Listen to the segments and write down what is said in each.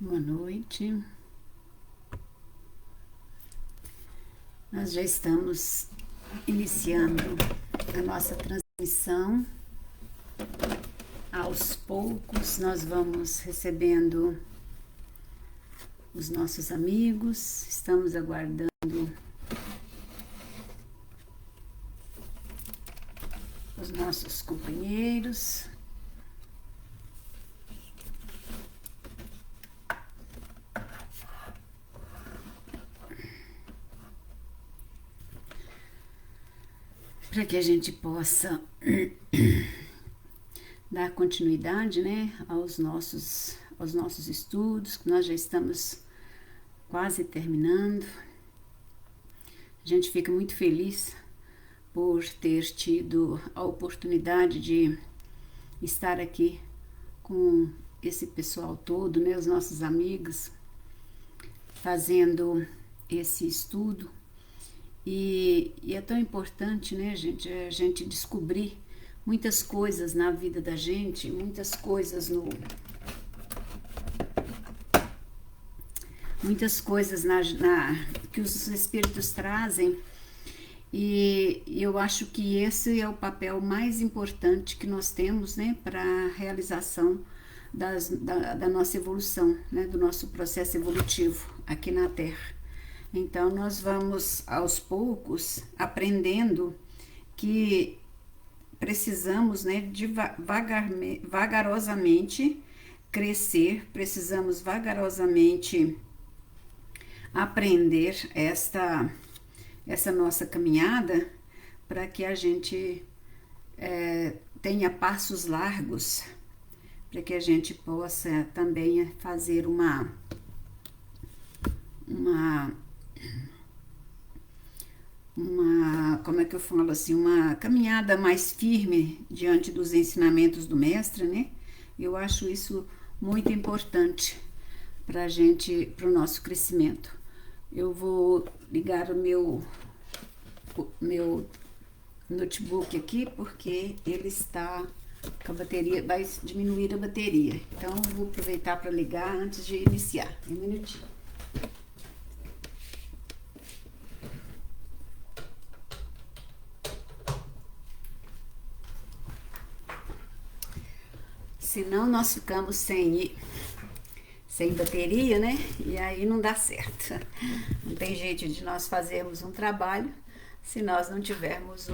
Boa noite. Nós já estamos iniciando a nossa transmissão. Aos poucos nós vamos recebendo os nossos amigos, estamos aguardando os nossos companheiros. Para que a gente possa dar continuidade, né, aos nossos estudos, que nós já estamos quase terminando. A gente fica muito feliz por ter tido a oportunidade de estar aqui com esse pessoal todo, né, os nossos amigos, fazendo esse estudo. E é tão importante, né, gente, a gente descobrir muitas coisas na vida da gente, muitas coisas que os espíritos trazem. E eu acho que esse é o papel mais importante que nós temos, né, para a realização da nossa evolução, né, do nosso processo evolutivo aqui na Terra. Então, nós vamos, aos poucos, aprendendo que precisamos, né, vagarosamente crescer, precisamos vagarosamente aprender essa nossa caminhada para que a gente tenha passos largos, para que a gente possa também fazer uma como é que eu falo assim, uma caminhada mais firme diante dos ensinamentos do mestre, né? Eu acho isso muito importante para a gente, para o nosso crescimento. Eu vou ligar o meu notebook aqui porque ele está com a bateria, vai diminuir a bateria. Então, eu vou aproveitar para ligar antes de iniciar. Um minutinho. Senão nós ficamos sem bateria, né? E aí não dá certo. Não tem jeito de nós fazermos um trabalho se nós não tivermos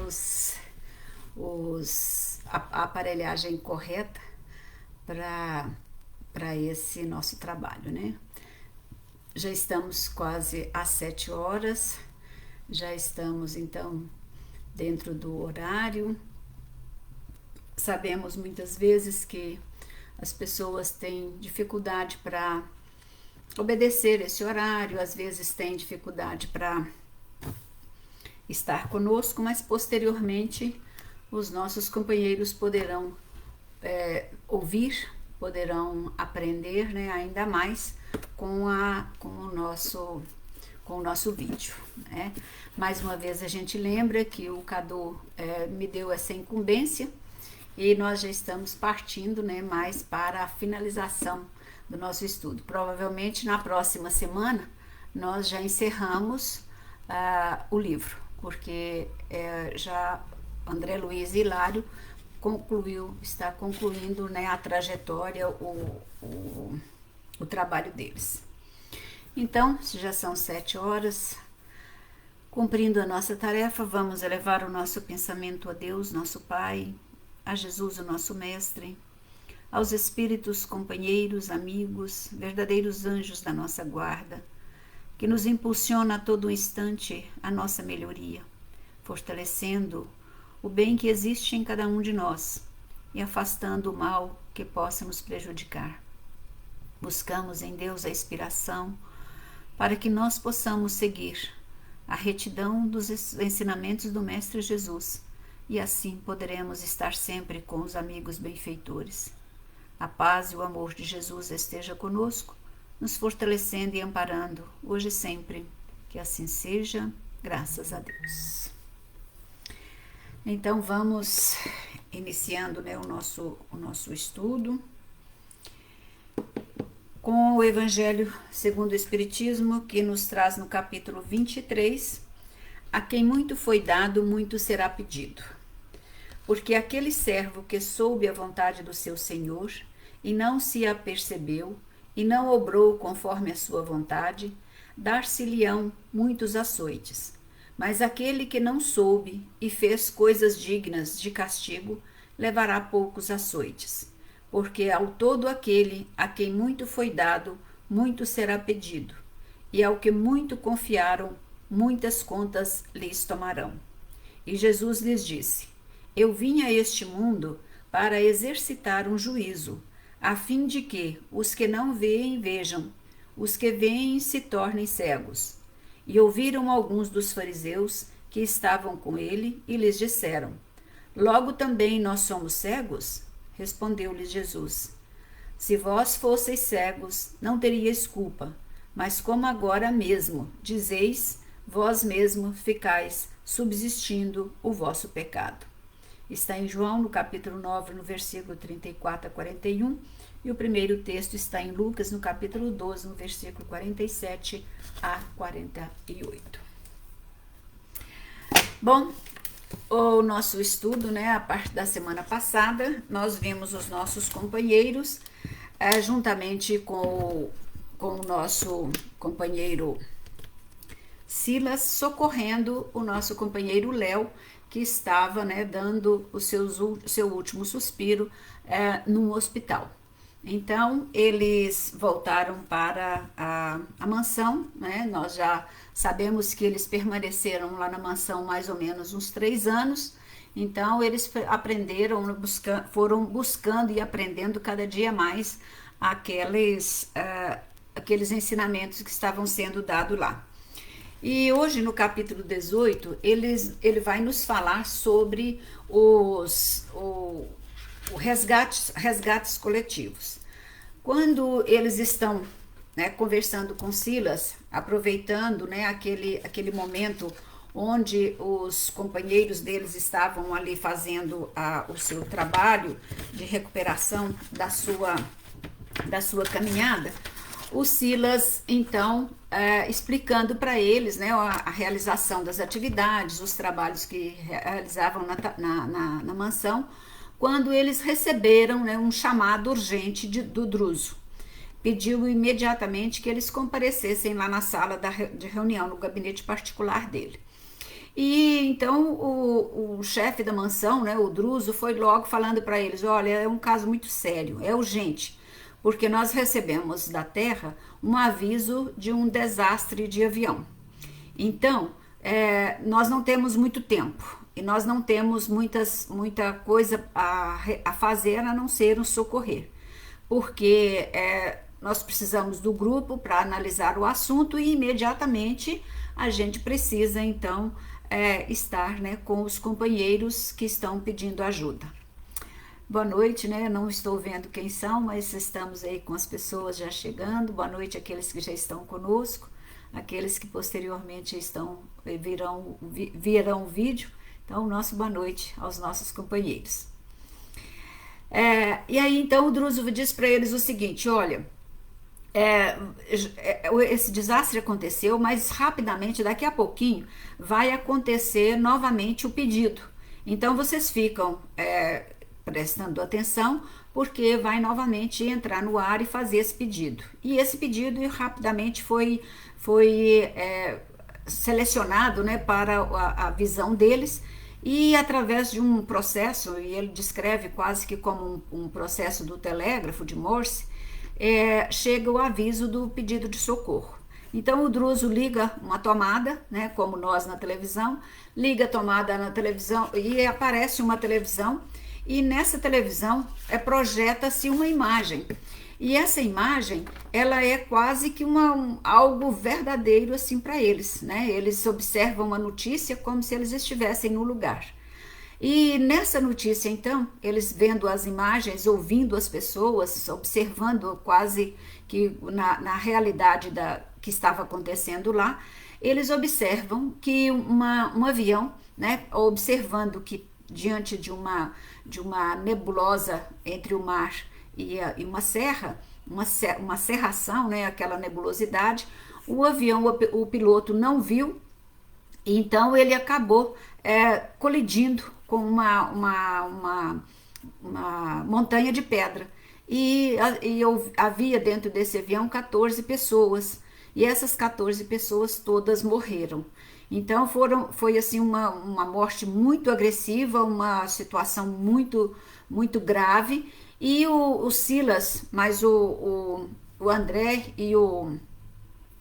a aparelhagem correta para esse nosso trabalho, né? Já estamos quase às 7 horas, já estamos então dentro do horário. Sabemos muitas vezes que as pessoas têm dificuldade para obedecer esse horário, às vezes têm dificuldade para estar conosco, mas posteriormente os nossos companheiros poderão ouvir, poderão aprender, né, ainda mais com o nosso vídeo, né? Mais uma vez a gente lembra que o Cadu me deu essa incumbência e nós já estamos partindo, né, mais para a finalização do nosso estudo. Provavelmente na próxima semana nós já encerramos o livro, porque já André Luiz e Hilário está concluindo, né, a trajetória, o trabalho deles. Então, já são 7 horas, cumprindo a nossa tarefa, vamos elevar o nosso pensamento a Deus, nosso Pai, a Jesus, o nosso Mestre, aos espíritos, companheiros, amigos, verdadeiros anjos da nossa guarda, que nos impulsiona a todo instante a nossa melhoria, fortalecendo o bem que existe em cada um de nós e afastando o mal que possa nos prejudicar. Buscamos em Deus a inspiração para que nós possamos seguir a retidão dos ensinamentos do Mestre Jesus e assim poderemos estar sempre com os amigos benfeitores. A paz e o amor de Jesus esteja conosco, nos fortalecendo e amparando, hoje e sempre. Que assim seja, graças a Deus. Então vamos iniciando, né, o nosso estudo. com o Evangelho segundo o Espiritismo, que nos traz no capítulo 23, a quem muito foi dado, muito será pedido. Porque aquele servo que soube a vontade do seu Senhor, e não se apercebeu, e não obrou conforme a sua vontade, dar-se-lhão muitos açoites. Mas aquele que não soube e fez coisas dignas de castigo, levará poucos açoites. Porque ao todo aquele a quem muito foi dado, muito será pedido. E ao que muito confiaram, muitas contas lhes tomarão. E Jesus lhes disse: Eu vim a este mundo para exercitar um juízo, a fim de que os que não veem vejam, os que veem se tornem cegos. E ouviram alguns dos fariseus que estavam com ele e lhes disseram: Logo também nós somos cegos? Respondeu-lhes Jesus: Se vós fosseis cegos, não teríeis culpa, mas como agora mesmo dizeis, vós mesmo ficais subsistindo o vosso pecado. Está em João, no capítulo 9, no versículo 34 a 41, e o primeiro texto está em Lucas, no capítulo 12, no versículo 47 a 48. Bom, o nosso estudo, né, a parte da semana passada, nós vimos os nossos companheiros, juntamente com o nosso companheiro Silas, socorrendo o nosso companheiro Léo, que estava, né, dando o seu último suspiro num hospital. Então, eles voltaram para a mansão, né? Nós já sabemos que eles permaneceram lá na mansão mais ou menos uns 3 anos. Então, eles aprenderam, foram buscando e aprendendo cada dia mais aqueles ensinamentos que estavam sendo dados lá. E hoje, no capítulo 18, ele vai nos falar sobre os resgates coletivos. Quando eles estão, né, conversando com Silas, aproveitando, né, aquele momento onde os companheiros deles estavam ali fazendo o seu trabalho de recuperação da sua caminhada, o Silas, então, explicando para eles, né, a realização das atividades, os trabalhos que realizavam na mansão, quando eles receberam, né, um chamado urgente do Druso. Pediu imediatamente que eles comparecessem lá na sala de reunião, no gabinete particular dele. E então o chefe da mansão, né, o Druso, foi logo falando para eles: olha, é um caso muito sério, é urgente, porque nós recebemos da Terra um aviso de um desastre de avião. Então, nós não temos muito tempo e nós não temos muita coisa a fazer a não ser o socorrer, porque nós precisamos do grupo para analisar o assunto e imediatamente a gente precisa, então, estar, né, com os companheiros que estão pedindo ajuda. Boa noite, né? Não estou vendo quem são, mas estamos aí com as pessoas já chegando. Boa noite àqueles que já estão conosco, aqueles que posteriormente virão o vídeo. Então, nosso boa noite aos nossos companheiros. E aí, então, o Druso diz para eles o seguinte: olha, esse desastre aconteceu, mas rapidamente, daqui a pouquinho, vai acontecer novamente o pedido. Então, vocês ficam prestando atenção, porque vai novamente entrar no ar e fazer esse pedido. E esse pedido rapidamente foi selecionado, né, para a visão deles, e através de um processo, e ele descreve quase que como um processo do telégrafo de Morse, chega o aviso do pedido de socorro. Então o Druso liga uma tomada, né, como nós na televisão, liga a tomada na televisão e aparece uma televisão, e nessa televisão projeta-se uma imagem. E essa imagem, ela é quase que algo verdadeiro assim para eles, né? Eles observam a notícia como se eles estivessem no lugar. E nessa notícia, então, eles vendo as imagens, ouvindo as pessoas, observando quase que na realidade que estava acontecendo lá, eles observam que um avião, né, observando que diante de uma nebulosa entre o mar e uma serra, uma cerração, né, aquela nebulosidade. O avião, o piloto não viu, então ele acabou colidindo com uma montanha de pedra. E havia dentro desse avião 14 pessoas, e essas 14 pessoas todas morreram. Então foi assim uma morte muito agressiva, uma situação muito grave. E o Silas, mas o André e o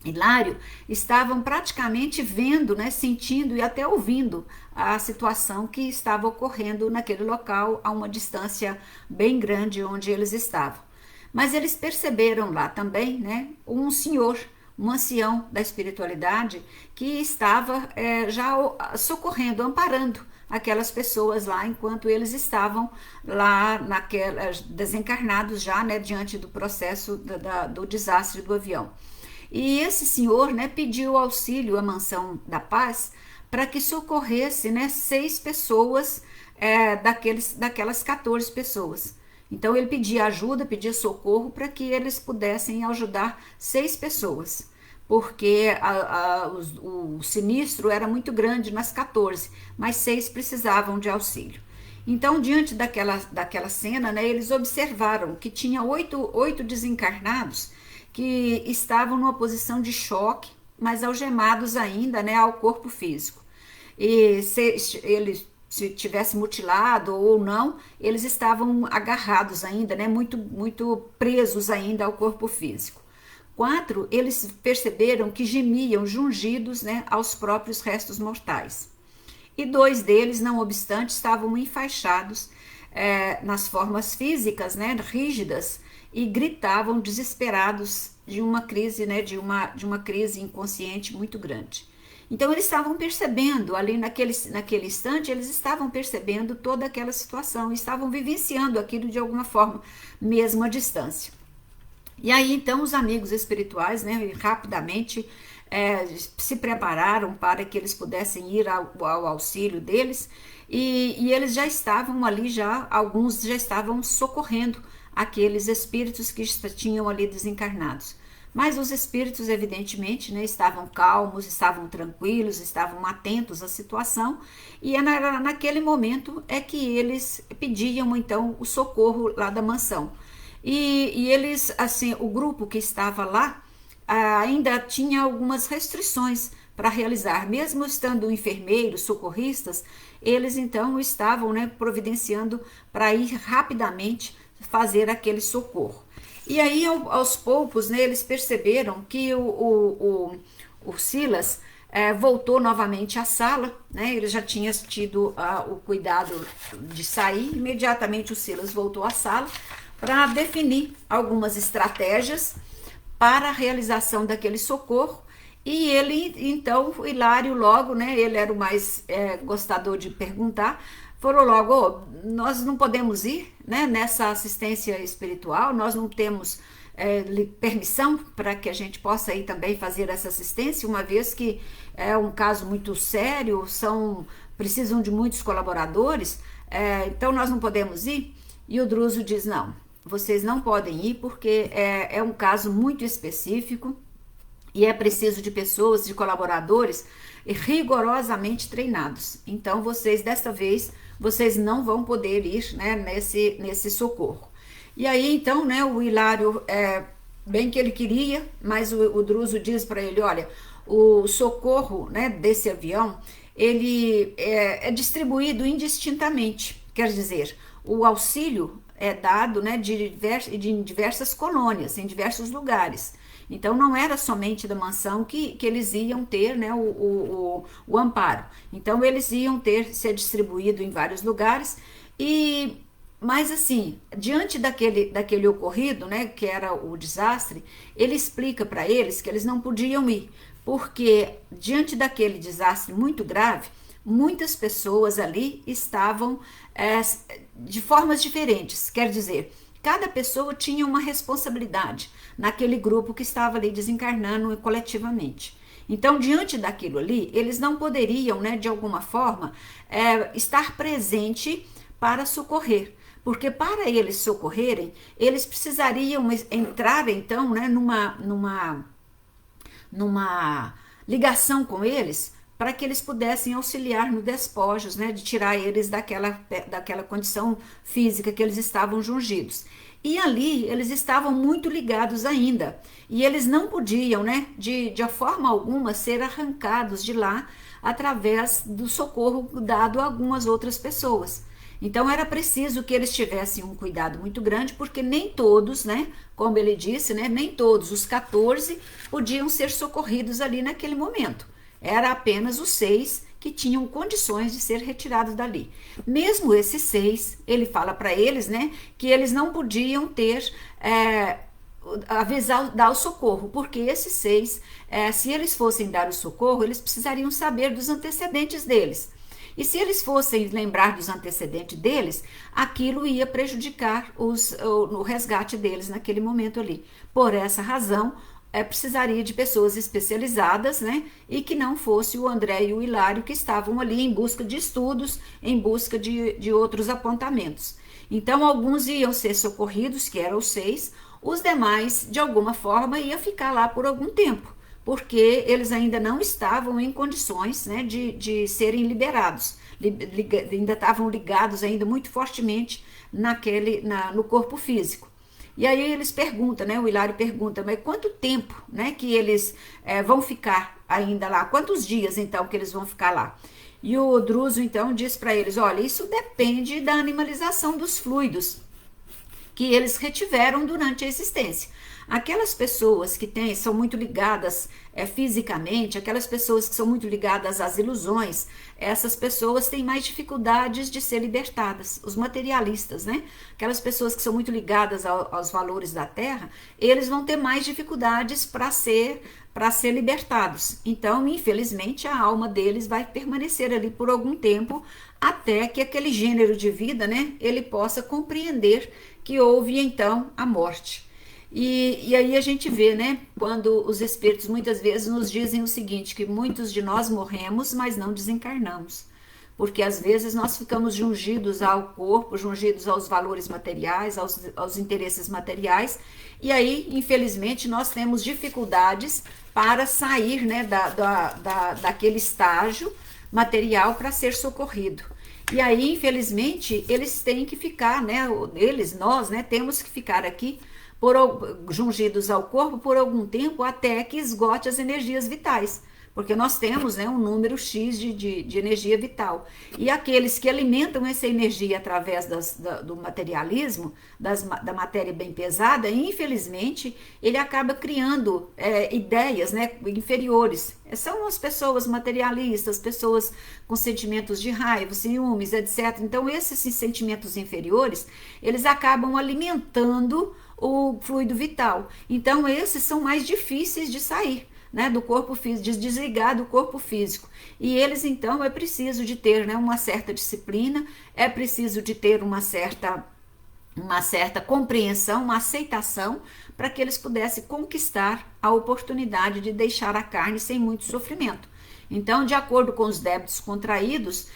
Hilário estavam praticamente vendo, né, sentindo e até ouvindo a situação que estava ocorrendo naquele local, a uma distância bem grande onde eles estavam. Mas eles perceberam lá também, né, um senhor, um ancião da espiritualidade que estava já socorrendo, amparando aquelas pessoas lá enquanto eles estavam lá desencarnados já, né, diante do processo do desastre do avião. E esse senhor, né, pediu auxílio à Mansão da Paz para que socorresse, né, 6 pessoas daquelas 14 pessoas. Então ele pedia ajuda, pedia socorro para que eles pudessem ajudar 6 pessoas, porque o sinistro era muito grande nas 14, mas 6 precisavam de auxílio. Então, diante daquela cena, né, eles observaram que tinha oito desencarnados que estavam numa posição de choque, mas algemados ainda, né, ao corpo físico. E se ele se tivesse mutilado ou não, eles estavam agarrados ainda, né, muito presos ainda ao corpo físico. 4, eles perceberam que gemiam jungidos, né, aos próprios restos mortais. E 2 deles, não obstante, estavam enfaixados nas formas físicas, né, rígidas, e gritavam desesperados de uma crise, né, de uma crise inconsciente muito grande. Então eles estavam percebendo ali naquele instante, eles estavam percebendo toda aquela situação, estavam vivenciando aquilo de alguma forma, mesmo à distância. E aí então os amigos espirituais, né, rapidamente se prepararam para que eles pudessem ir ao auxílio deles, e eles já estavam ali, alguns já estavam socorrendo aqueles espíritos que tinham ali desencarnados. Mas os espíritos, evidentemente, né, estavam calmos, estavam tranquilos, estavam atentos à situação, e naquele momento é que eles pediam então o socorro lá da mansão. E eles, assim, o grupo que estava lá ainda tinha algumas restrições para realizar, mesmo estando enfermeiros, socorristas, eles então estavam, né, providenciando para ir rapidamente fazer aquele socorro. E aí, aos poucos, né, eles perceberam que o Silas voltou novamente à sala, né, ele já tinha tido o cuidado de sair. Imediatamente o Silas voltou à sala para definir algumas estratégias para a realização daquele socorro. E ele, então, o Hilário logo, né, ele era o mais gostador de perguntar, falou logo, nós não podemos ir, né, nessa assistência espiritual, nós não temos permissão para que a gente possa ir também fazer essa assistência, uma vez que é um caso muito sério, precisam de muitos colaboradores, então nós não podemos ir. E o Druso diz, não, vocês não podem ir porque é um caso muito específico e é preciso de pessoas, de colaboradores rigorosamente treinados. Então desta vez, vocês não vão poder ir, né, nesse socorro. E aí então, né, o Hilário, bem que ele queria, mas o Druso diz para ele, olha, o socorro, né, desse avião, ele é distribuído indistintamente, quer dizer, o auxílio é dado, né, de diversas colônias, em diversos lugares. Então não era somente da mansão que eles iam ter, né, o amparo. Então eles iam ser distribuído em vários lugares. Mas assim, diante daquele ocorrido, né, que era o desastre, ele explica para eles que eles não podiam ir, porque diante daquele desastre muito grave, muitas pessoas ali estavam de formas diferentes, quer dizer, cada pessoa tinha uma responsabilidade naquele grupo que estava ali desencarnando coletivamente. Então, diante daquilo ali, eles não poderiam, né, de alguma forma, estar presente para socorrer. porque para eles socorrerem, eles precisariam entrar então, né, numa ligação com eles, para que eles pudessem auxiliar no despojos, né, de tirar eles daquela condição física que eles estavam jungidos. E ali eles estavam muito ligados ainda, e eles não podiam, né, de forma alguma, ser arrancados de lá através do socorro dado a algumas outras pessoas. Então era preciso que eles tivessem um cuidado muito grande, porque nem todos, né, como ele disse, né, nem todos os 14 podiam ser socorridos ali naquele momento. Era apenas os 6 que tinham condições de ser retirados dali. Mesmo esses 6, ele fala para eles, né, que eles não podiam ter avisar, dar o socorro, porque esses 6, se eles fossem dar o socorro, eles precisariam saber dos antecedentes deles. E se eles fossem lembrar dos antecedentes deles, aquilo ia prejudicar o resgate deles naquele momento ali. Por essa razão, precisaria de pessoas especializadas, né? E que não fosse o André e o Hilário, que estavam ali em busca de estudos, em busca de outros apontamentos. Então, alguns iam ser socorridos, que eram os 6, os demais, de alguma forma, iam ficar lá por algum tempo, porque eles ainda não estavam em condições, né, de serem liberados, ainda estavam ligados ainda muito fortemente no corpo físico. E aí eles perguntam, né, o Hilário pergunta, mas quanto tempo, né, que eles vão ficar ainda lá? Quantos dias, então, que eles vão ficar lá? E o Druso, então, diz para eles, olha, isso depende da animalização dos fluidos que eles retiveram durante a existência. Aquelas pessoas que são muito ligadas fisicamente, aquelas pessoas que são muito ligadas às ilusões, essas pessoas têm mais dificuldades de ser libertadas. Os materialistas, né? Aquelas pessoas que são muito ligadas aos valores da terra, eles vão ter mais dificuldades para ser libertados. Então, infelizmente, a alma deles vai permanecer ali por algum tempo, até que aquele gênero de vida, né, ele possa compreender que houve então a morte. E aí a gente vê, né, quando os espíritos muitas vezes nos dizem o seguinte, que muitos de nós morremos, mas não desencarnamos. Porque às vezes nós ficamos jungidos ao corpo, jungidos aos valores materiais, aos interesses materiais, e aí, infelizmente, nós temos dificuldades para sair, né, daquele estágio material para ser socorrido. E aí, infelizmente, eles têm que ficar, né, nós, né, temos que ficar aqui jungidos ao corpo por algum tempo até que esgote as energias vitais, porque nós temos, né, um número X de energia vital. E aqueles que alimentam essa energia através do materialismo, da matéria bem pesada, infelizmente, ele acaba criando ideias, né, inferiores. São as pessoas materialistas, pessoas com sentimentos de raiva, ciúmes, etc. Então, esses sentimentos inferiores, eles acabam alimentando o fluido vital. Então, esses são mais difíceis de sair, né, do corpo físico, de desligar do corpo físico. E eles, então, é preciso de ter, né, uma certa disciplina, é preciso de ter uma certa compreensão, uma aceitação, para que eles pudessem conquistar a oportunidade de deixar a carne sem muito sofrimento. Então, de acordo com os débitos contraídos,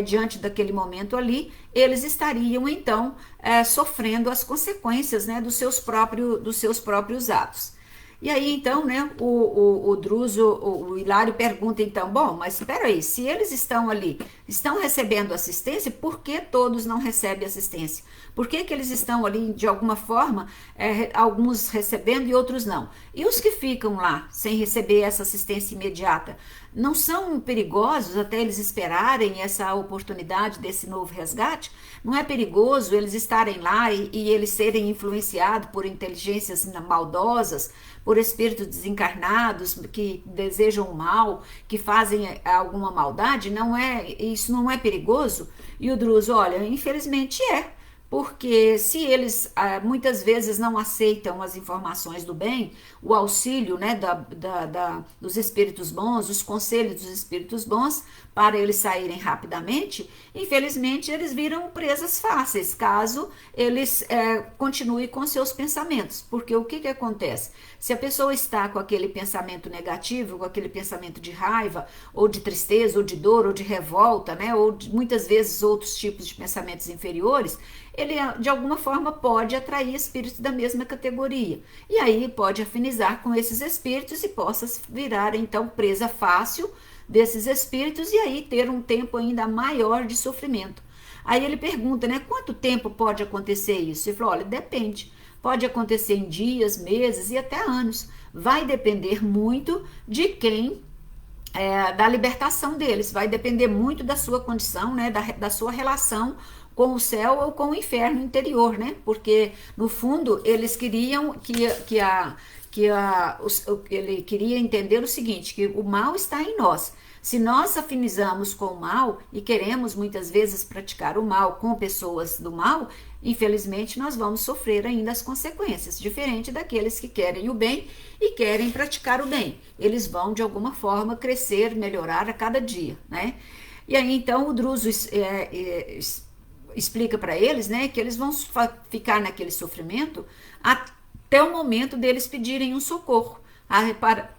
diante daquele momento ali, eles estariam, então, sofrendo as consequências, né, dos seus próprios atos. E aí, então, né, o Druso, o Hilário pergunta, então, bom, mas espera aí, se eles estão ali, estão recebendo assistência, por que todos não recebem assistência? Por que eles estão ali, de alguma forma, alguns recebendo e outros não? E os que ficam lá, sem receber essa assistência imediata, não são perigosos até eles esperarem essa oportunidade desse novo resgate? Não é perigoso eles estarem lá e eles serem influenciados por inteligências maldosas, por espíritos desencarnados que desejam o mal, que fazem alguma maldade? Isso não é perigoso? E o Druso, olha, infelizmente porque se eles muitas vezes não aceitam as informações do bem, o auxílio, né, dos espíritos bons, os conselhos dos espíritos bons, para eles saírem rapidamente, infelizmente eles viram presas fáceis, caso eles continuem com seus pensamentos. Porque o que acontece? Se a pessoa está com aquele pensamento negativo, com aquele pensamento de raiva, ou de tristeza, ou de dor, ou de revolta, né, ou muitas vezes outros tipos de pensamentos inferiores, ele de alguma forma pode atrair espíritos da mesma categoria. E aí pode afinizar com esses espíritos e possa virar então presa fácil desses espíritos e aí ter um tempo ainda maior de sofrimento. Aí ele pergunta, né, quanto tempo pode acontecer isso? Ele falou, olha, depende. Pode acontecer em dias, meses e até anos. Vai depender muito de quem, da libertação deles. Vai depender muito da sua condição, né, da sua relação com o céu ou com o inferno interior, né? Porque, no fundo, eles queriam ele queria entender o seguinte, que o mal está em nós. Se nós afinizamos com o mal e queremos muitas vezes praticar o mal com pessoas do mal, infelizmente nós vamos sofrer ainda as consequências, diferente daqueles que querem o bem e querem praticar o bem. Eles vão de alguma forma crescer, melhorar a cada dia, né? E aí então o Druso explica para eles, né, que eles vão ficar naquele sofrimento até o momento deles pedirem um socorro, para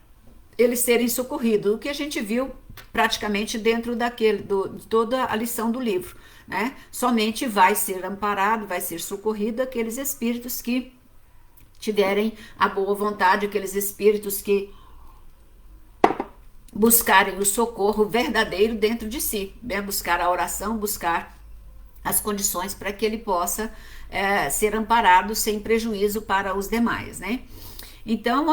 eles serem socorridos, o que a gente viu praticamente dentro de toda a lição do livro, né? Somente vai ser amparado, vai ser socorrido aqueles espíritos que tiverem a boa vontade, aqueles espíritos que buscarem o socorro verdadeiro dentro de si, né? Buscar a oração, buscar as condições para que ele possa ser amparado sem prejuízo para os demais, né? Então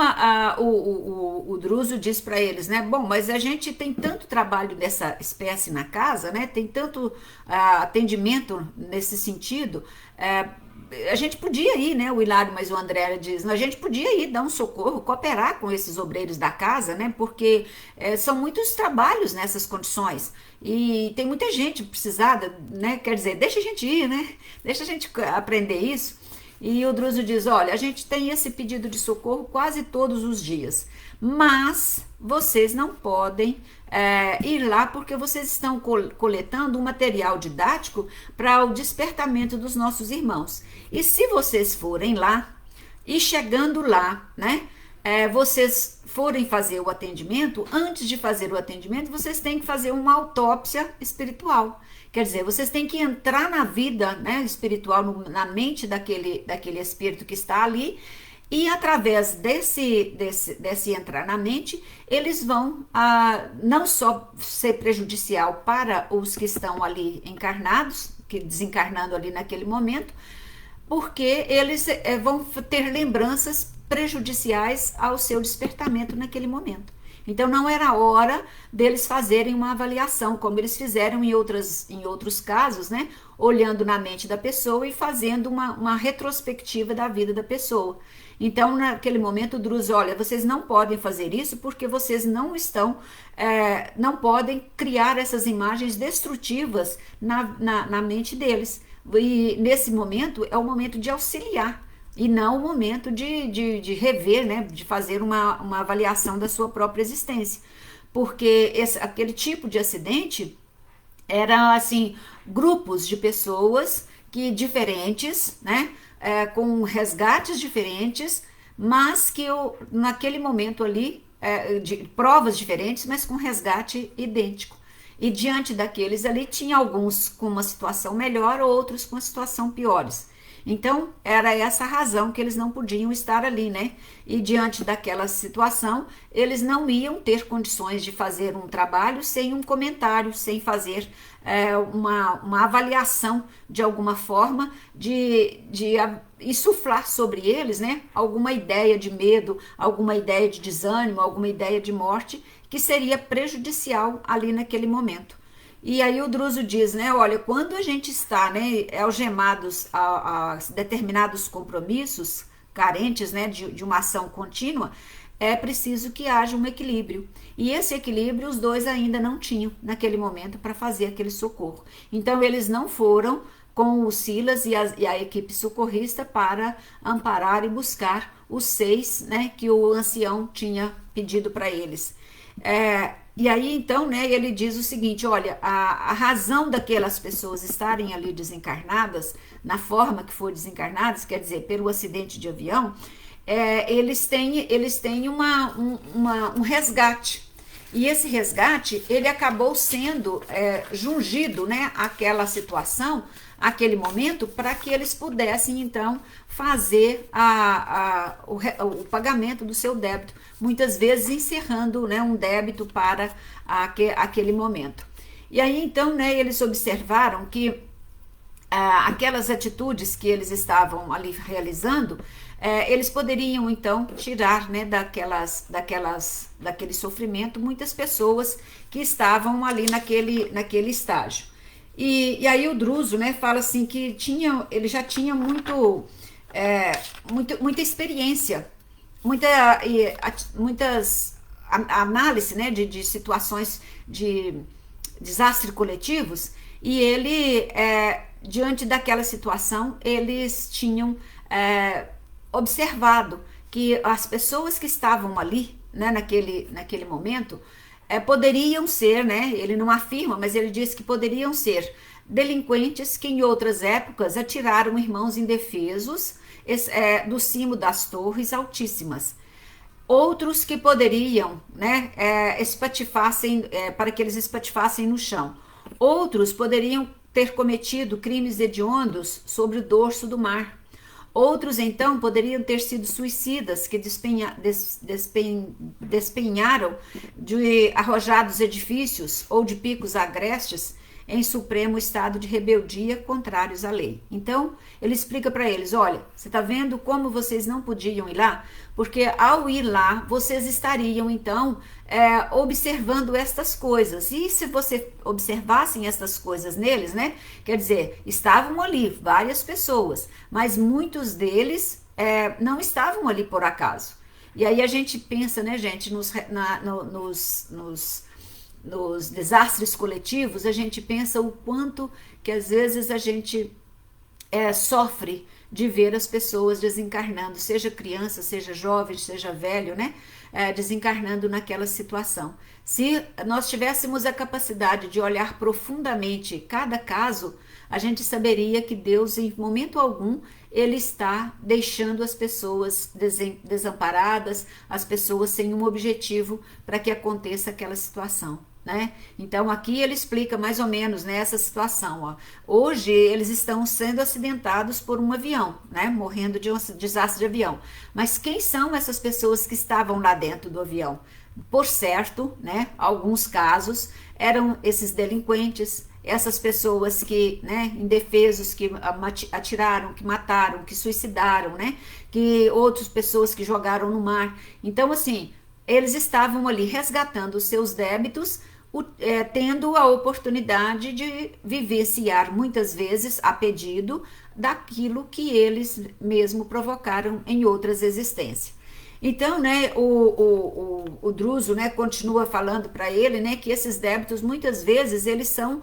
o Druso diz para eles, né? Bom, mas a gente tem tanto trabalho dessa espécie na casa, né? Tem tanto atendimento nesse sentido. A gente podia ir, né? O Hilário, mas o André diz, a gente podia ir dar um socorro, cooperar com esses obreiros da casa, né? Porque são muitos trabalhos nessas condições. E tem muita gente precisada, né? Quer dizer, deixa a gente ir, né? Deixa a gente aprender isso. E o Druso diz, olha, a gente tem esse pedido de socorro quase todos os dias, mas vocês não podem ir lá porque vocês estão coletando um material didático para o despertamento dos nossos irmãos. E se vocês forem lá, e chegando lá, né, vocês forem fazer o atendimento, antes de fazer o atendimento, vocês têm que fazer uma autópsia espiritual. Quer dizer, vocês têm que entrar na vida, né, espiritual, na mente daquele espírito que está ali, e através desse entrar na mente, eles vão não só ser prejudicial para os que estão ali encarnados, que desencarnando ali naquele momento, porque eles vão ter lembranças prejudiciais ao seu despertamento naquele momento. Então não era hora deles fazerem uma avaliação, como eles fizeram em outros casos, né? Olhando na mente da pessoa e fazendo uma retrospectiva da vida da pessoa. Então, naquele momento, o Druso, olha, vocês não podem fazer isso porque vocês não podem criar essas imagens destrutivas na mente deles. E nesse momento, é o momento de auxiliar. E não o momento de rever, né, de fazer uma avaliação da sua própria existência. Porque aquele tipo de acidente era, assim, grupos de pessoas diferentes, né, com resgates diferentes, mas que naquele momento ali, de provas diferentes, mas com resgate idêntico. E diante daqueles ali, tinha alguns com uma situação melhor, outros com uma situação piores. Então, era essa a razão que eles não podiam estar ali, né? E diante daquela situação, eles não iam ter condições de fazer um trabalho sem um comentário, sem fazer uma avaliação de alguma forma, de insuflar sobre eles, né? Alguma ideia de medo, alguma ideia de desânimo, alguma ideia de morte, que seria prejudicial ali naquele momento. E aí o Druso diz, né, olha, quando a gente está, né, algemados a determinados compromissos, carentes, né, de uma ação contínua, é preciso que haja um equilíbrio. E esse equilíbrio os dois ainda não tinham naquele momento para fazer aquele socorro. Então eles não foram com o Silas e a equipe socorrista para amparar e buscar os 6, né, que o ancião tinha pedido para eles. E aí, então, né, ele diz o seguinte, olha, a razão daquelas pessoas estarem ali desencarnadas, na forma que foram desencarnadas, quer dizer, pelo acidente de avião, eles têm um resgate. E esse resgate, ele acabou sendo jungido, né, àquela situação, aquele momento, para que eles pudessem, então, fazer o pagamento do seu débito, muitas vezes encerrando, né, um débito para aquele momento. E aí, então, né, eles observaram que aquelas atitudes que eles estavam ali realizando, eles poderiam então tirar, né, daquele sofrimento muitas pessoas que estavam ali naquele estágio. E aí o Druso, né, fala assim que ele já tinha muita experiência, muitas análise, né, de situações de desastres coletivos, e ele, diante daquela situação, eles tinham observado que as pessoas que estavam ali, né, naquele momento, poderiam ser, né, ele não afirma, mas ele diz que poderiam ser delinquentes que em outras épocas atiraram irmãos indefesos do cimo das torres altíssimas. Outros que poderiam, né, para que eles espatifassem no chão. Outros poderiam ter cometido crimes hediondos sobre o dorso do mar. Outros, então, poderiam ter sido suicidas que despenharam de arrojados edifícios ou de picos agrestes em supremo estado de rebeldia contrários à lei. Então, ele explica para eles, olha, você está vendo como vocês não podiam ir lá? Porque ao ir lá, vocês estariam, então, observando estas coisas. E se você observassem estas coisas neles, né? Quer dizer, estavam ali várias pessoas, mas muitos deles não estavam ali por acaso. E aí a gente pensa, né, gente, nos desastres coletivos, a gente pensa o quanto que às vezes a gente sofre de ver as pessoas desencarnando, seja criança, seja jovem, seja velho, né? Desencarnando naquela situação. Se nós tivéssemos a capacidade de olhar profundamente cada caso, a gente saberia que Deus, em momento algum, ele está deixando as pessoas desamparadas, as pessoas sem um objetivo para que aconteça aquela situação. Né? Então aqui ele explica mais ou menos, né, essa situação. Ó. Hoje eles estão sendo acidentados por um avião, né, morrendo de um desastre de avião. Mas quem são essas pessoas que estavam lá dentro do avião? Por certo, né, alguns casos eram esses delinquentes, essas pessoas que, né, indefesos, que atiraram, que mataram, que suicidaram, né, que outras pessoas que jogaram no mar. Então assim, eles estavam ali resgatando os seus débitos, tendo a oportunidade de vivenciar muitas vezes a pedido daquilo que eles mesmo provocaram em outras existências. Então, né, o Druso, né, continua falando para ele, né, que esses débitos muitas vezes eles são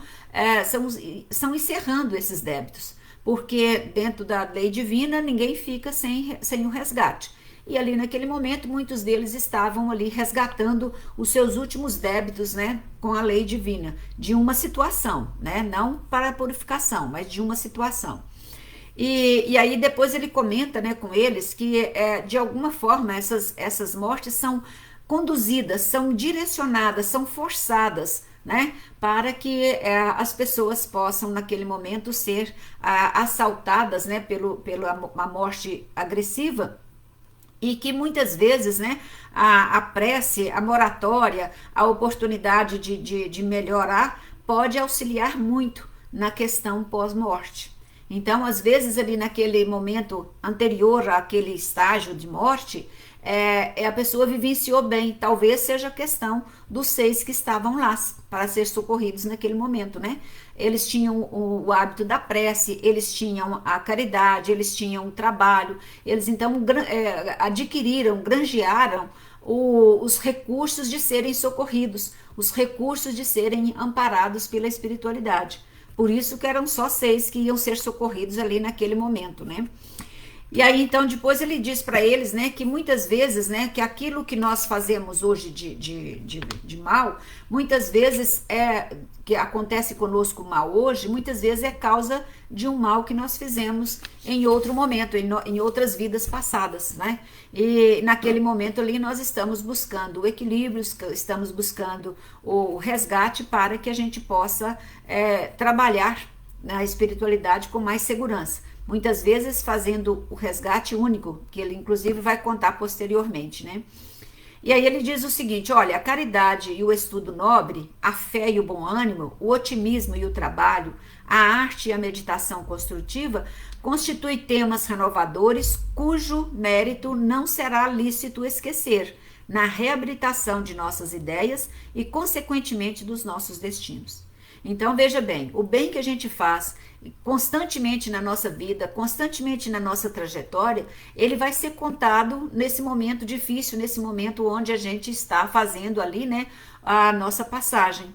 encerrando esses débitos, porque dentro da lei divina ninguém fica sem o resgate. E ali naquele momento muitos deles estavam ali resgatando os seus últimos débitos, né, com a lei divina, de uma situação, né, não para a purificação, mas de uma situação. E aí depois ele comenta, né, com eles que de alguma forma essas mortes são conduzidas, são direcionadas, são forçadas, né, para que as pessoas possam naquele momento ser assaltadas, né, pela morte agressiva. E que muitas vezes, né, a prece, a moratória, a oportunidade de melhorar pode auxiliar muito na questão pós-morte. Então, às vezes, ali naquele momento anterior àquele estágio de morte, a pessoa vivenciou bem. Talvez seja a questão dos 6 que estavam lá para ser socorridos naquele momento, né? Eles tinham o hábito da prece, eles tinham a caridade, eles tinham o trabalho, eles então adquiriram, granjearam os recursos de serem socorridos, os recursos de serem amparados pela espiritualidade. Por isso que eram só 6 que iam ser socorridos ali naquele momento, né? E aí, então, depois ele diz para eles, né, que muitas vezes, né, que aquilo que nós fazemos hoje de mal, muitas vezes que acontece conosco mal hoje, muitas vezes é causa de um mal que nós fizemos em outro momento, em outras vidas passadas, né? E naquele momento ali nós estamos buscando o equilíbrio, estamos buscando o resgate para que a gente possa trabalhar na espiritualidade com mais segurança. Muitas vezes fazendo o resgate único, que ele inclusive vai contar posteriormente, né? E aí ele diz o seguinte, olha, a caridade e o estudo nobre, a fé e o bom ânimo, o otimismo e o trabalho, a arte e a meditação construtiva constituem temas renovadores cujo mérito não será lícito esquecer na reabilitação de nossas ideias e, consequentemente, dos nossos destinos. Então, veja bem, o bem que a gente faz constantemente na nossa vida, constantemente na nossa trajetória, ele vai ser contado nesse momento difícil, nesse momento onde a gente está fazendo ali, né, a nossa passagem.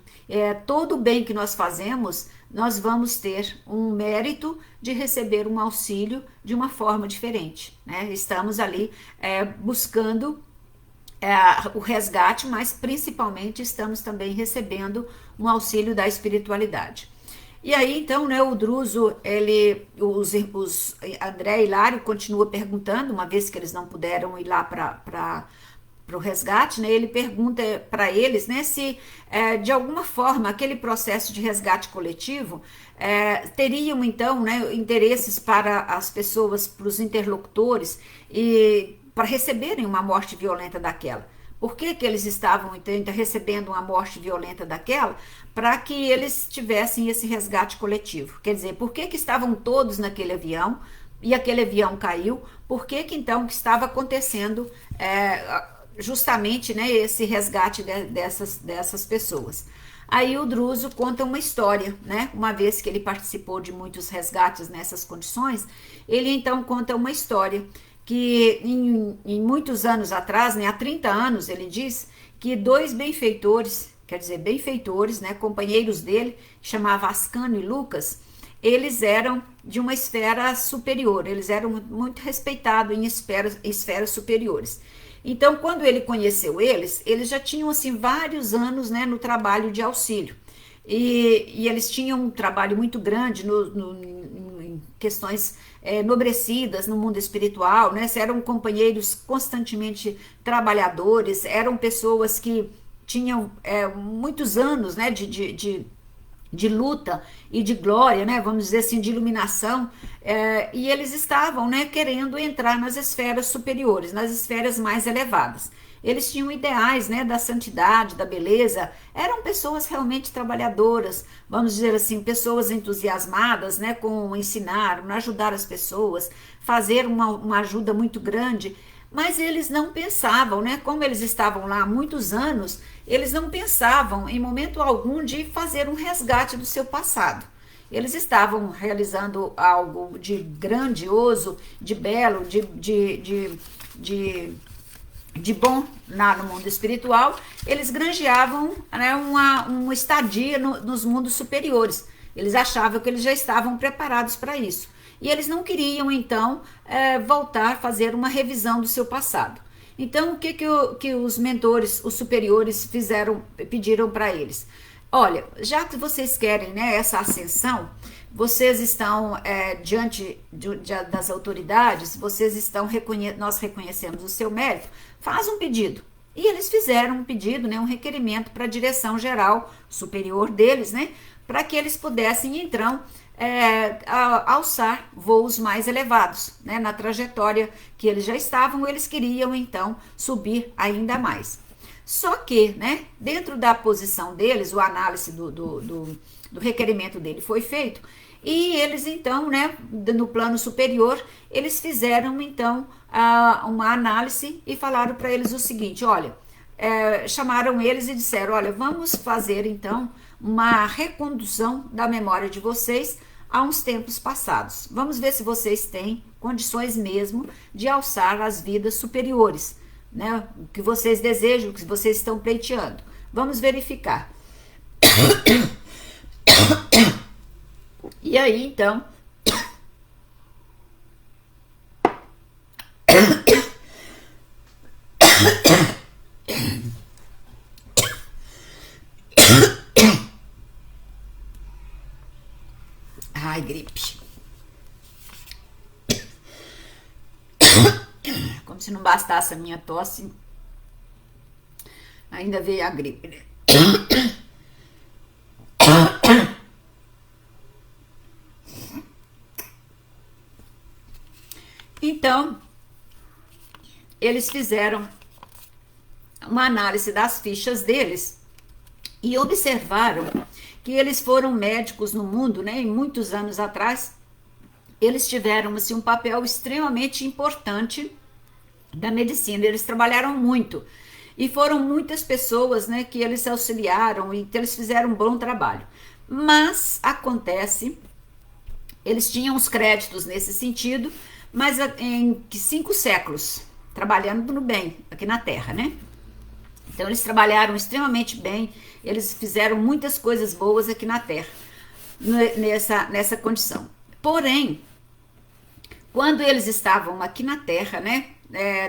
Todo o bem que nós fazemos, nós vamos ter um mérito de receber um auxílio de uma forma diferente, né? Estamos ali buscando o resgate, mas principalmente estamos também recebendo um auxílio da espiritualidade. E aí, então, né, o Druso, André e Hilário continua perguntando, uma vez que eles não puderam ir lá para o resgate, né, ele pergunta para eles, né, se de alguma forma aquele processo de resgate coletivo teriam, então, né, interesses para as pessoas, para os interlocutores, e para receberem uma morte violenta daquela. Por que eles estavam então recebendo uma morte violenta daquela? Para que eles tivessem esse resgate coletivo. Quer dizer, por que estavam todos naquele avião e aquele avião caiu? Por que então que estava acontecendo justamente, né, esse resgate dessas pessoas? Aí o Druso conta uma história, né? Uma vez que ele participou de muitos resgates nessas condições, ele então conta uma história que em muitos anos atrás, né, há 30 anos, ele diz que dois benfeitores, quer dizer, benfeitores, né, companheiros dele, chamava Ascânio e Lucas, eles eram de uma esfera superior, eles eram muito respeitados em esferas superiores. Então, quando ele conheceu eles já tinham assim vários anos, né, no trabalho de auxílio. E eles tinham um trabalho muito grande em questões enobrecidas no mundo espiritual, né? Eram companheiros constantemente trabalhadores, eram pessoas que tinham muitos anos, né, de luta e de glória, né, vamos dizer assim, de iluminação, e eles estavam, né, querendo entrar nas esferas superiores, nas esferas mais elevadas. Eles tinham ideais, né, da santidade, da beleza, eram pessoas realmente trabalhadoras, vamos dizer assim, pessoas entusiasmadas, né, com ensinar, ajudar as pessoas, fazer uma ajuda muito grande, mas eles não pensavam, né, como eles estavam lá há muitos anos, eles não pensavam em momento algum de fazer um resgate do seu passado. Eles estavam realizando algo de grandioso, de belo, de bom no mundo espiritual, eles granjeavam, né, uma estadia nos mundos superiores. Eles achavam que eles já estavam preparados para isso. E eles não queriam, então, voltar a fazer uma revisão do seu passado. Então, o que os mentores, os superiores, pediram para eles? Olha, já que vocês querem, né, essa ascensão, vocês estão diante das autoridades, nós reconhecemos o seu mérito, faz um pedido. E eles fizeram um pedido, né, um requerimento para a direção geral superior deles, né, para que eles pudessem, então, alçar voos mais elevados, né, na trajetória que eles já estavam, eles queriam, então, subir ainda mais. Só que, né, dentro da posição deles, o análise do requerimento dele foi feito, e eles, então, né, no plano superior, eles fizeram, então, uma análise e falaram para eles o seguinte, olha, chamaram eles e disseram, olha, vamos fazer, então, uma recondução da memória de vocês a uns tempos passados. Vamos ver se vocês têm condições mesmo de alçar as vidas superiores, né? O que vocês desejam, o que vocês estão pleiteando. Vamos verificar. E aí, então, Ai, gripe. Como se não bastasse a minha tosse, ainda veio a gripe, né? Então, eles fizeram uma análise das fichas deles e observaram que eles foram médicos no mundo, né? E muitos anos atrás, eles tiveram assim, um papel extremamente importante da medicina. Eles trabalharam muito e foram muitas pessoas, né, que eles auxiliaram e que eles fizeram um bom trabalho. Mas acontece, eles tinham os créditos nesse sentido, mas em 5 séculos trabalhando no bem aqui na Terra, né? Então eles trabalharam extremamente bem, eles fizeram muitas coisas boas aqui na Terra, nessa condição. Porém, quando eles estavam aqui na Terra, né?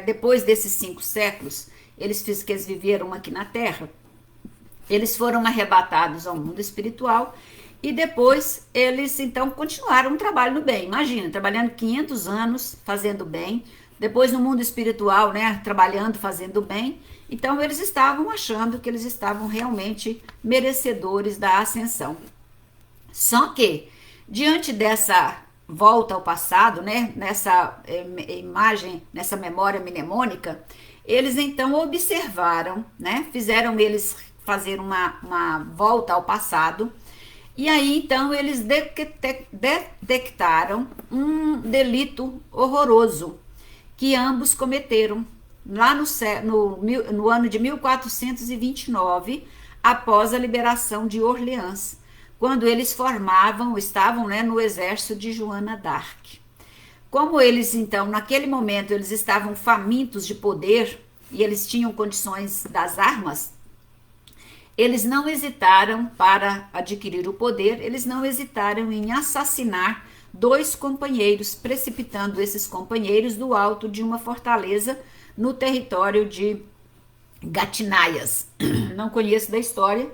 Depois desses 5 séculos, que eles viveram aqui na Terra, eles foram arrebatados ao mundo espiritual e depois eles então continuaram o trabalho no bem. Imagina, trabalhando 500 anos fazendo bem, depois no mundo espiritual, né, trabalhando, fazendo bem. Então eles estavam achando que eles estavam realmente merecedores da ascensão. Só que, diante dessa volta ao passado, né, nessa imagem, nessa memória mnemônica, eles então observaram, né, fizeram eles fazer uma volta ao passado, e aí então eles detectaram um delito horroroso que ambos cometeram lá no ano de 1429, após a liberação de Orleans, quando eles estavam, né, no exército de Joana d'Arc. Como eles, então, naquele momento, eles estavam famintos de poder e eles tinham condições das armas, eles não hesitaram para adquirir o poder, eles não hesitaram em assassinar 2 companheiros, precipitando esses companheiros do alto de uma fortaleza no território de Gatinaias. Não conheço da história,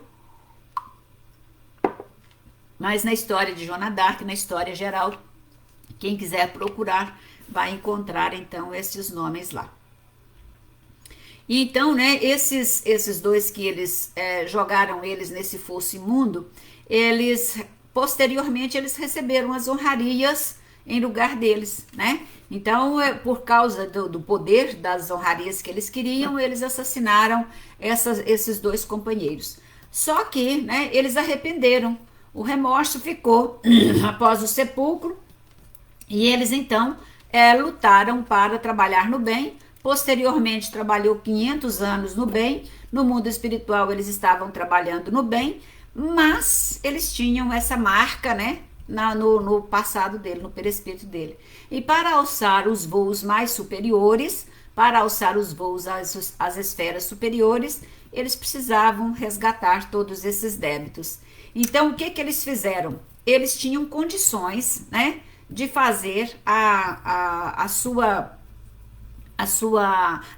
mas na história de Joana d'Arc, na história geral, quem quiser procurar vai encontrar então esses nomes lá. E então, né, esses 2 que eles jogaram eles nesse fosso imundo, eles posteriormente eles receberam as honrarias em lugar deles, né? Então, por causa do poder das honrarias que eles queriam, eles assassinaram esses 2 companheiros. Só que, né, eles arrependeram. O remorso ficou após o sepulcro e eles então lutaram para trabalhar no bem. Posteriormente trabalhou 500 anos no bem. No mundo espiritual eles estavam trabalhando no bem, mas eles tinham essa marca, né, no passado dele, no perispírito dele. E para alçar os voos mais superiores, para alçar os voos às esferas superiores, eles precisavam resgatar todos esses débitos. Então, o que eles fizeram? Eles tinham condições, né, de fazer a sua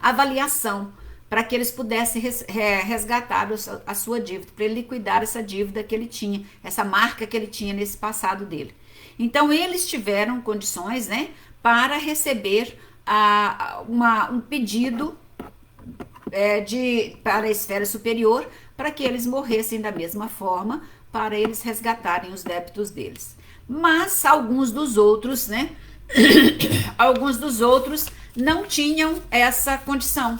avaliação para que eles pudessem resgatar a sua dívida, para ele liquidar essa dívida que ele tinha, essa marca que ele tinha nesse passado dele. Então, eles tiveram condições, né, para receber um pedido para a esfera superior, para que eles morressem da mesma forma, para eles resgatarem os débitos deles. Mas alguns dos outros, né, alguns dos outros não tinham essa condição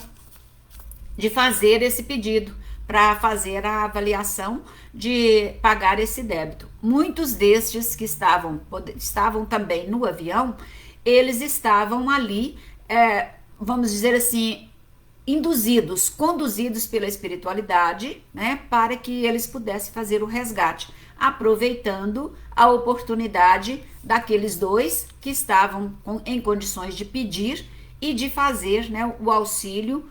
de fazer esse pedido para fazer a avaliação de pagar esse débito. Muitos destes que estavam também no avião, eles estavam ali, vamos dizer assim, conduzidos pela espiritualidade, né, para que eles pudessem fazer o resgate, aproveitando a oportunidade daqueles 2 que estavam em condições de pedir e de fazer, né, o auxílio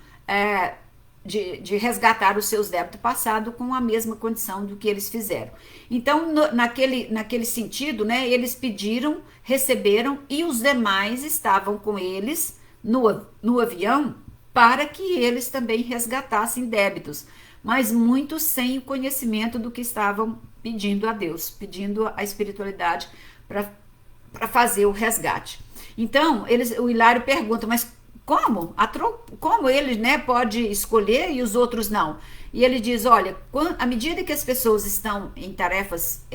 de resgatar os seus débitos passados com a mesma condição do que eles fizeram. Então, naquele sentido, né, eles pediram, receberam e os demais estavam com eles no avião para que eles também resgatassem débitos, mas muitos sem o conhecimento do que estavam pedindo a Deus, pedindo a espiritualidade para fazer o resgate. Então, o Hilário pergunta, mas como? Como ele, né, pode escolher e os outros não? E ele diz, olha, à medida que as pessoas estão em tarefas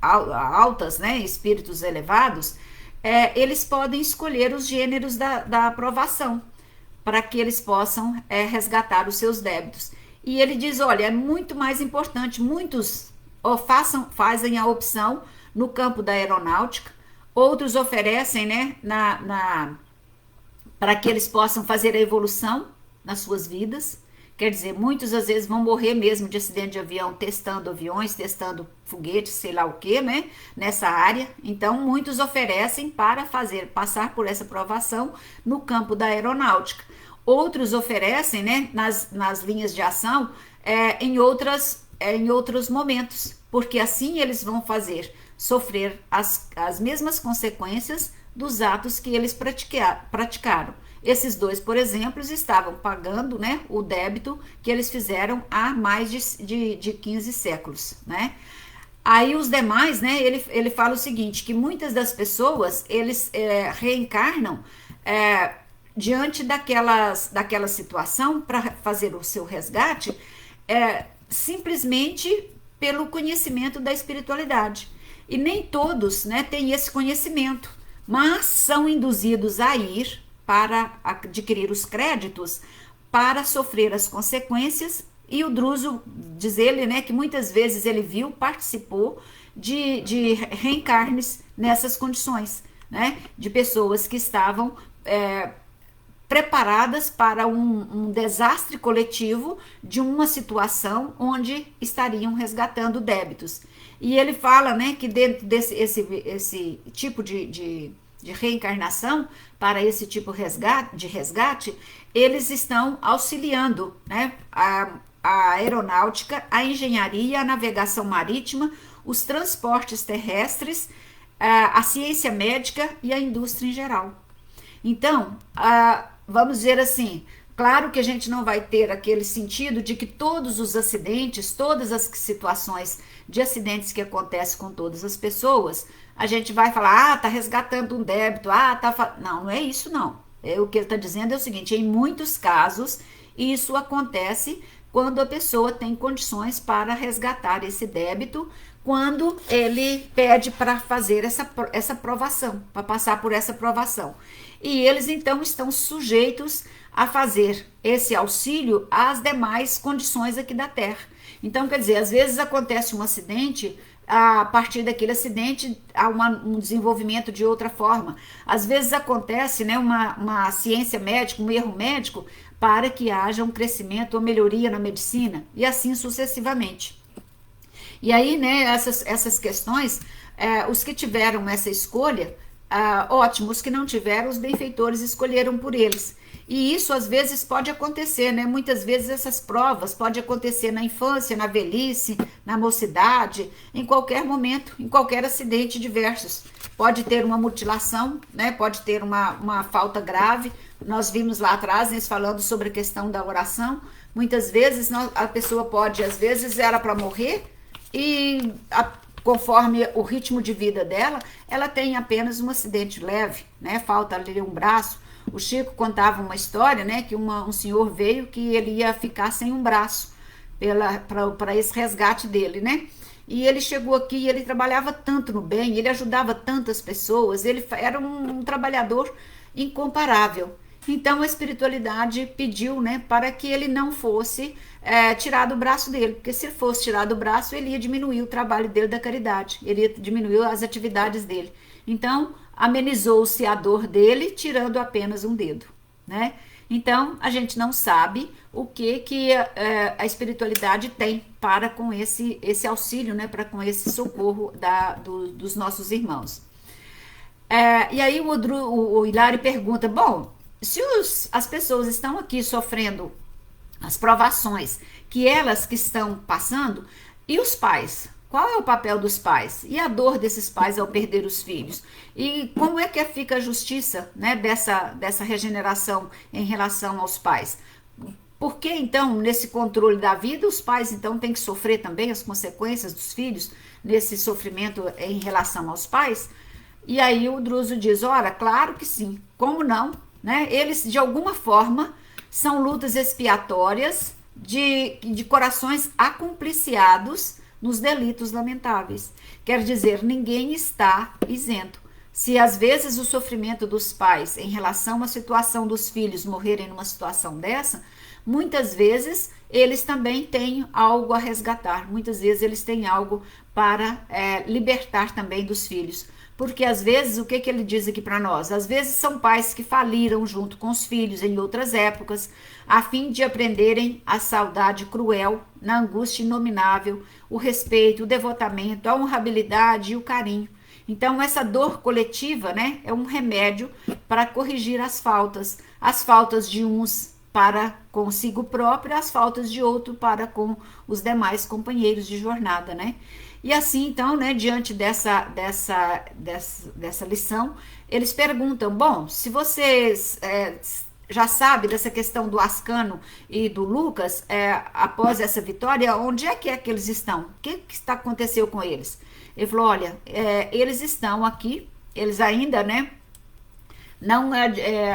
altas, né, espíritos elevados, eles podem escolher os gêneros da aprovação, para que eles possam resgatar os seus débitos. E ele diz, olha, é muito mais importante, muitos fazem a opção no campo da aeronáutica, outros oferecem, né, para que eles possam fazer a evolução nas suas vidas. Quer dizer, muitos às vezes vão morrer mesmo de acidente de avião, testando aviões, testando foguetes, sei lá o que, né, nessa área. Então, muitos oferecem para passar por essa provação no campo da aeronáutica. Outros oferecem, né, nas linhas de ação, em outros momentos, porque assim eles vão sofrer as mesmas consequências dos atos que eles praticaram. Esses dois, por exemplo, estavam pagando, né, o débito que eles fizeram há mais de 15 séculos, né? Aí os demais, né, ele fala o seguinte, que muitas das pessoas, eles reencarnam diante daquela situação para fazer o seu resgate, simplesmente pelo conhecimento da espiritualidade. E nem todos, né, têm esse conhecimento, mas são induzidos a ir para adquirir os créditos, para sofrer as consequências. E o Druso, diz ele, né, que muitas vezes ele participou de reencarnes nessas condições, né, de pessoas que estavam preparadas para um desastre coletivo de uma situação onde estariam resgatando débitos. E ele fala, né, que dentro esse tipo de reencarnação, para esse tipo de resgate, eles estão auxiliando, né, a aeronáutica, a engenharia, a navegação marítima, os transportes terrestres, a ciência médica e a indústria em geral. Então, vamos dizer assim, claro que a gente não vai ter aquele sentido de que todos os acidentes, todas as situações de acidentes que acontecem com todas as pessoas, a gente vai falar, tá resgatando um débito, não é isso não. O que ele está dizendo é o seguinte, em muitos casos, isso acontece quando a pessoa tem condições para resgatar esse débito, quando ele pede para fazer essa provação, para passar por essa provação. E eles, então, estão sujeitos a fazer esse auxílio às demais condições aqui da Terra. Então, quer dizer, às vezes acontece um acidente, a partir daquele acidente há um desenvolvimento de outra forma. Às vezes acontece, né, uma ciência médica, um erro médico, para que haja um crescimento ou melhoria na medicina, e assim sucessivamente. E aí, né, essas questões, os que tiveram essa escolha, ótimo, os que não tiveram, os benfeitores escolheram por eles. E isso às vezes pode acontecer, né? Muitas vezes essas provas podem acontecer na infância, na velhice, na mocidade, em qualquer momento, em qualquer acidente diversos. Pode ter uma mutilação, né? Pode ter uma falta grave. Nós vimos lá atrás, eles falando sobre a questão da oração. Muitas vezes a pessoa pode, às vezes era para morrer e conforme o ritmo de vida dela, ela tem apenas um acidente leve, né? Falta ali um braço. O Chico contava uma história, né, que um senhor veio que ele ia ficar sem um braço para esse resgate dele, né? E ele chegou aqui e ele trabalhava tanto no bem, ele ajudava tantas pessoas, ele era um trabalhador incomparável. Então a espiritualidade pediu, né, para que ele não fosse tirado o braço dele, porque se fosse tirado o braço, ele ia diminuir o trabalho dele da caridade, ele ia diminuir as atividades dele. Então amenizou-se a dor dele, tirando apenas um dedo, né? Então, a gente não sabe o que a espiritualidade tem para com esse auxílio, né? Para com esse socorro dos nossos irmãos. E aí o Hilário pergunta, bom, se as pessoas estão aqui sofrendo as provações que estão passando, e os pais? Qual é o papel dos pais? E a dor desses pais ao perder os filhos? E como é que fica a justiça, né, dessa regeneração em relação aos pais? Por que então, nesse controle da vida, os pais então têm que sofrer também as consequências dos filhos nesse sofrimento em relação aos pais? E aí o Druso diz, ora, claro que sim, como não? Né? Eles, de alguma forma, são lutas expiatórias de corações acumpliciados nos delitos lamentáveis. Quer dizer, ninguém está isento. Se às vezes o sofrimento dos pais em relação à situação dos filhos morrerem numa situação dessa, muitas vezes eles também têm algo a resgatar, muitas vezes eles têm algo para libertar também dos filhos. Porque às vezes, o que ele diz aqui para nós? Às vezes são pais que faliram junto com os filhos em outras épocas, a fim de aprenderem a saudade cruel, na angústia inominável, o respeito, o devotamento, a honrabilidade e o carinho. Então, essa dor coletiva, né, é um remédio para corrigir as faltas de uns para consigo próprio, as faltas de outro para com os demais companheiros de jornada, né? E assim, então, né, diante dessa lição, eles perguntam, bom, se vocês já sabem dessa questão do Ascano e do Lucas, após essa vitória, onde é que eles estão? O que aconteceu com eles? Ele falou, olha, eles estão aqui, eles ainda, né, não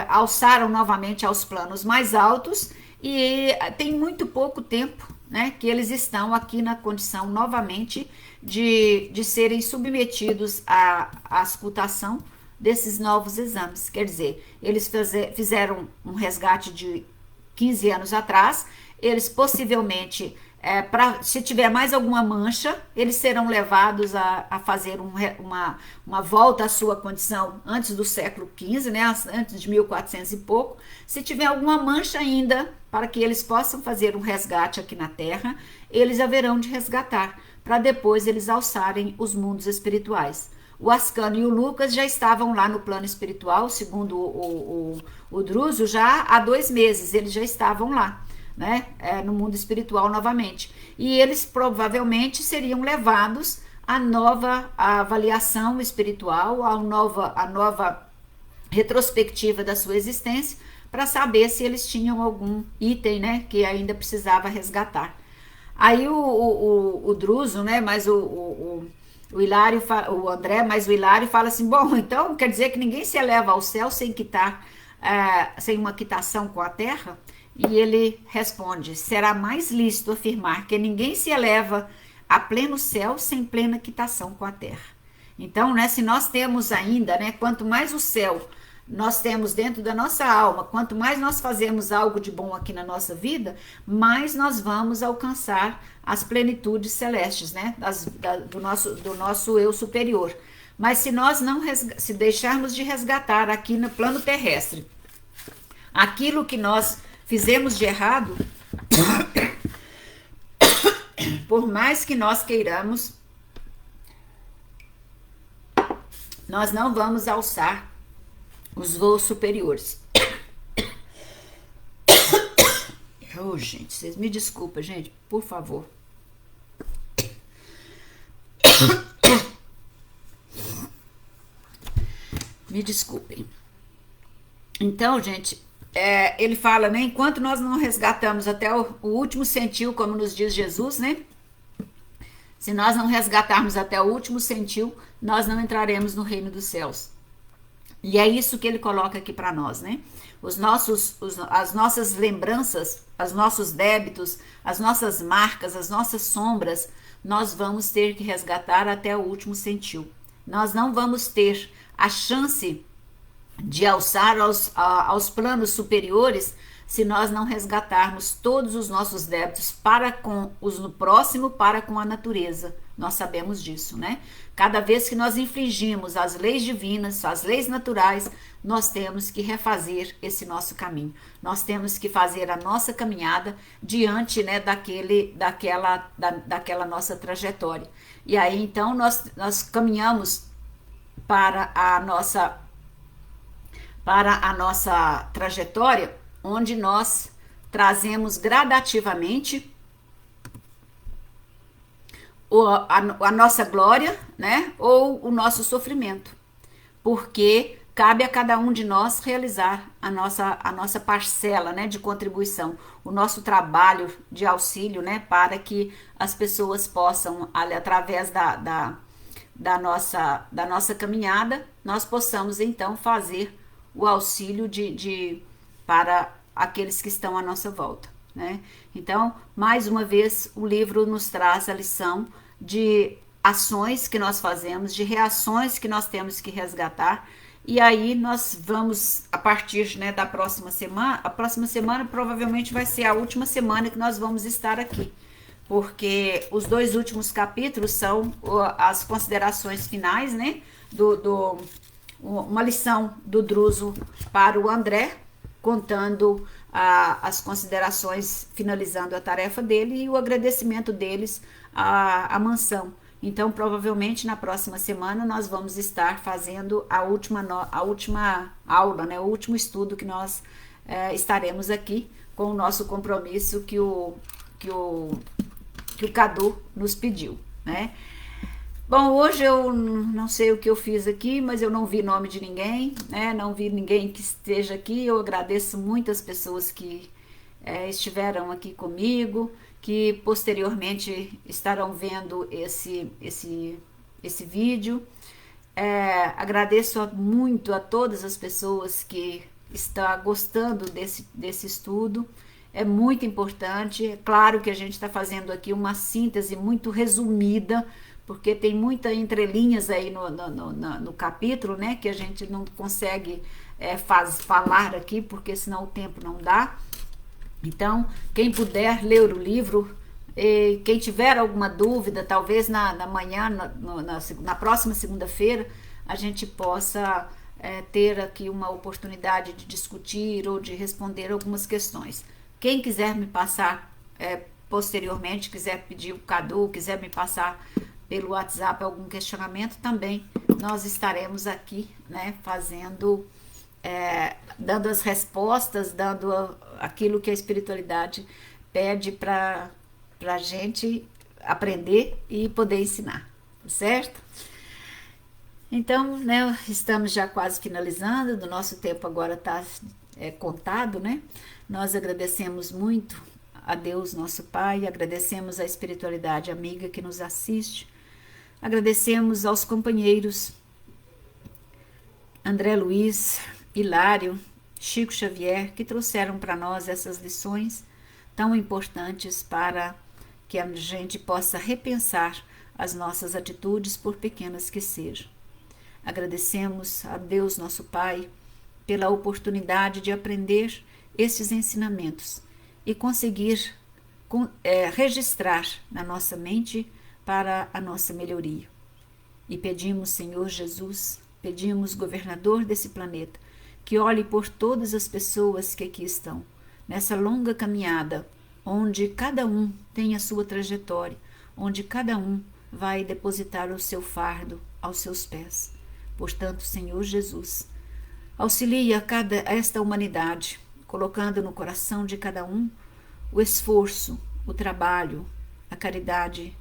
alçaram novamente aos planos mais altos e tem muito pouco tempo, né, que eles estão aqui na condição novamente de serem submetidos à auscultação desses novos exames. Quer dizer, eles fizeram um resgate de 15 anos atrás, eles possivelmente, se tiver mais alguma mancha, eles serão levados a fazer uma volta à sua condição antes do século XV, né, antes de 1400 e pouco. Se tiver alguma mancha ainda, para que eles possam fazer um resgate aqui na Terra, eles haverão de resgatar, para depois eles alçarem os mundos espirituais. O Ascano e o Lucas já estavam lá no plano espiritual, segundo o Druso, já há 2 meses, eles já estavam lá, né, no mundo espiritual novamente. E eles provavelmente seriam levados à nova avaliação espiritual, à nova retrospectiva da sua existência, para saber se eles tinham algum item, né, que ainda precisava resgatar. Aí o Druso, né, mas o Hilário, o André, mas o Hilário fala assim, bom, então quer dizer que ninguém se eleva ao céu sem quitar, sem uma quitação com a terra? E ele responde, será mais lícito afirmar que ninguém se eleva a pleno céu sem plena quitação com a terra. Então, né, se nós temos ainda, né, quanto mais o céu nós temos dentro da nossa alma, quanto mais nós fazemos algo de bom aqui na nossa vida, mais nós vamos alcançar as plenitudes celestes, né, do nosso eu superior. Mas se nós não se deixarmos de resgatar aqui no plano terrestre aquilo que nós fizemos de errado, por mais que nós queiramos, nós não vamos alçar os voos superiores. Oh, gente, vocês me desculpem, gente, por favor. Me desculpem. Então, gente, ele fala, né, enquanto nós não resgatamos até o último centil, como nos diz Jesus, né, se nós não resgatarmos até o último centil, nós não entraremos no reino dos céus. E é isso que ele coloca aqui para nós, né? As nossas lembranças, os nossos débitos, as nossas marcas, as nossas sombras, nós vamos ter que resgatar até o último centil. Nós não vamos ter a chance de alçar aos planos superiores se nós não resgatarmos todos os nossos débitos para com no próximo, para com a natureza. Nós sabemos disso, né? Cada vez que nós infringimos as leis divinas, as leis naturais, nós temos que refazer esse nosso caminho. Nós temos que fazer a nossa caminhada diante, né, daquela nossa trajetória. E aí, então, nós caminhamos para a nossa trajetória, onde nós trazemos gradativamente a nossa glória, né, ou o nosso sofrimento, porque cabe a cada um de nós realizar a nossa parcela, né, de contribuição, o nosso trabalho de auxílio, né, para que as pessoas possam, através da nossa caminhada, nós possamos então fazer o auxílio para aqueles que estão à nossa volta, né? Então, mais uma vez, o livro nos traz a lição de ações que nós fazemos, de reações que nós temos que resgatar. E aí nós vamos, a partir, né, da próxima semana, a próxima semana provavelmente vai ser a última semana que nós vamos estar aqui, porque os 2 últimos capítulos são as considerações finais, né, uma lição do Druso para o André, contando as considerações, finalizando a tarefa dele e o agradecimento deles à mansão. Então, provavelmente na próxima semana nós vamos estar fazendo a última aula, né, o último estudo que nós estaremos aqui com o nosso compromisso que o Cadu nos pediu, né? Bom, hoje eu não sei o que eu fiz aqui, mas eu não vi nome de ninguém, né? Não vi ninguém que esteja aqui. Eu agradeço muito as pessoas que estiveram aqui comigo, que posteriormente estarão vendo esse vídeo. Agradeço muito a todas as pessoas que estão gostando desse estudo. É muito importante. É claro que a gente está fazendo aqui uma síntese muito resumida, porque tem muita entrelinhas aí no capítulo, né, que a gente não consegue falar aqui, porque senão o tempo não dá. Então, quem puder ler o livro, quem tiver alguma dúvida, talvez na manhã, na próxima segunda-feira, a gente possa ter aqui uma oportunidade de discutir ou de responder algumas questões. Quem quiser me passar posteriormente, quiser pedir o Cadu, quiser me passar pelo WhatsApp algum questionamento, também nós estaremos aqui, né, dando as respostas, dando aquilo que a espiritualidade pede para a gente aprender e poder ensinar, certo? Então, né, estamos já quase finalizando, do nosso tempo agora está contado, né? Nós agradecemos muito a Deus, nosso Pai, agradecemos a espiritualidade amiga que nos assiste, agradecemos aos companheiros André Luiz, Hilário, Chico Xavier, que trouxeram para nós essas lições tão importantes para que a gente possa repensar as nossas atitudes, por pequenas que sejam. Agradecemos a Deus, nosso Pai, pela oportunidade de aprender estes ensinamentos e conseguir registrar na nossa mente para a nossa melhoria. E pedimos, Senhor Jesus, pedimos, governador desse planeta, que olhe por todas as pessoas que aqui estão, nessa longa caminhada, onde cada um tem a sua trajetória, onde cada um vai depositar o seu fardo aos seus pés. Portanto, Senhor Jesus, auxilia esta humanidade, colocando no coração de cada um o esforço, o trabalho, a caridade,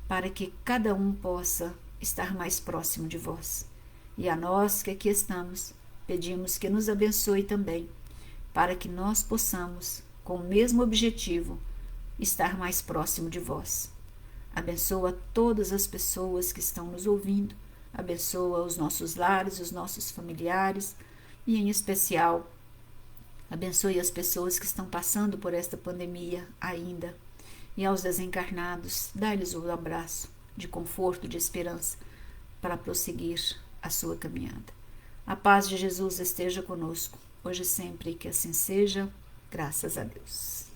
para que cada um possa estar mais próximo de vós. E a nós que aqui estamos, pedimos que nos abençoe também, para que nós possamos, com o mesmo objetivo, estar mais próximo de vós. Abençoa todas as pessoas que estão nos ouvindo, abençoa os nossos lares, os nossos familiares, e em especial, abençoe as pessoas que estão passando por esta pandemia ainda, e aos desencarnados, dá-lhes um abraço de conforto, de esperança, para prosseguir a sua caminhada. A paz de Jesus esteja conosco, hoje e sempre, que assim seja, graças a Deus.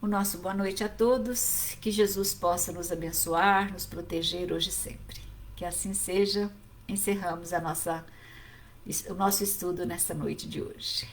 O nosso boa noite a todos, que Jesus possa nos abençoar, nos proteger hoje e sempre. Que assim seja, encerramos o nosso estudo nesta noite de hoje.